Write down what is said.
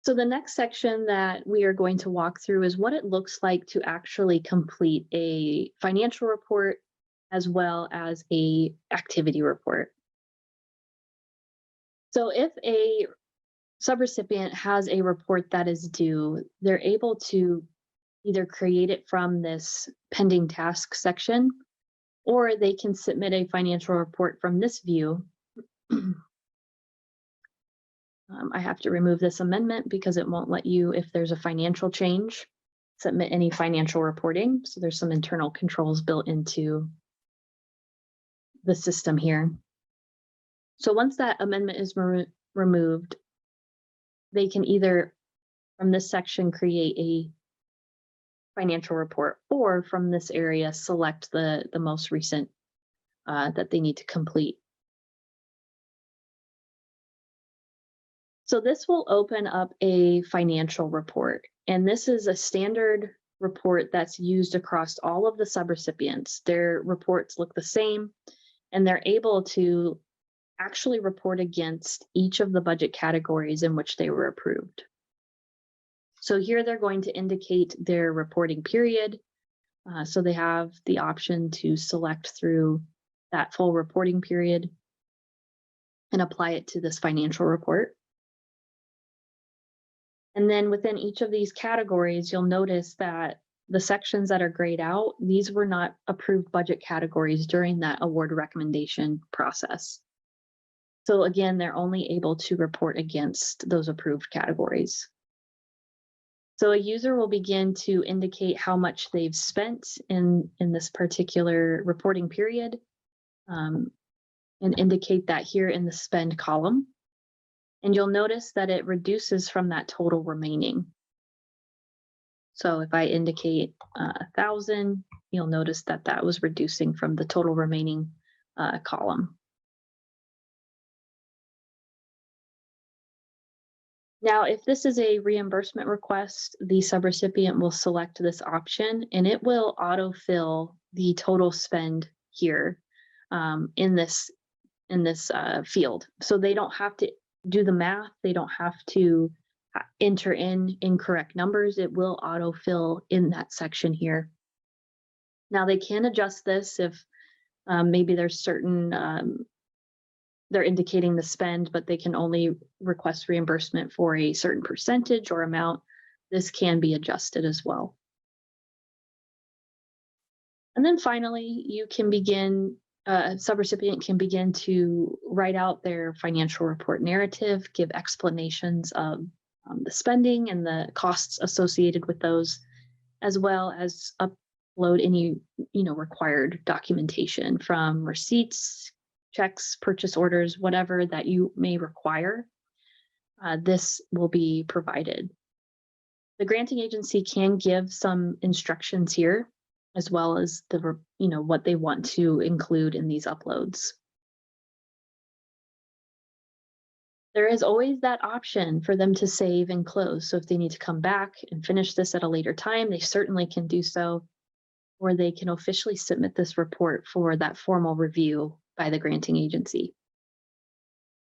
So the next section that we are going to walk through is what it looks like to actually complete a financial report as well as a activity report. So if a subrecipient has a report that is due, they're able to either create it from this pending task section, or they can submit a financial report from this view. I have to remove this amendment because it won't let you, if there's a financial change, submit any financial reporting. So there's some internal controls built into the system here. So once that amendment is removed, they can either from this section create a financial report, or from this area select the most recent that they need to complete. So this will open up a financial report, and this is a standard report that's used across all of the subrecipients. Their reports look the same, and they're able to actually report against each of the budget categories in which they were approved. So here they're going to indicate their reporting period. So they have the option to select through that full reporting period and apply it to this financial report. And then within each of these categories, you'll notice that the sections that are grayed out, these were not approved budget categories during that award recommendation process. So again, they're only able to report against those approved categories. So a user will begin to indicate how much they've spent in this particular reporting period, and indicate that here in the spend column. And you'll notice that it reduces from that total remaining. So if I indicate 1,000, you'll notice that that was reducing from the total remaining column. Now, if this is a reimbursement request, the subrecipient will select this option, and it will autofill the total spend here in this field. So they don't have to do the math. They don't have to enter in incorrect numbers. It will autofill in that section here. Now they can adjust this if maybe there's certain, they're indicating the spend, but they can only request reimbursement for a certain percentage or amount. This can be adjusted as well. And then finally, you can begin, a subrecipient can begin to write out their financial report narrative, give explanations of the spending and the costs associated with those, as well as upload any required documentation from receipts, checks, purchase orders, whatever that you may require. This will be provided. The granting agency can give some instructions here, as well as the what they want to include in these uploads. There is always that option for them to save and close. So if they need to come back and finish this at a later time, they certainly can do so, or they can officially submit this report for that formal review by the granting agency.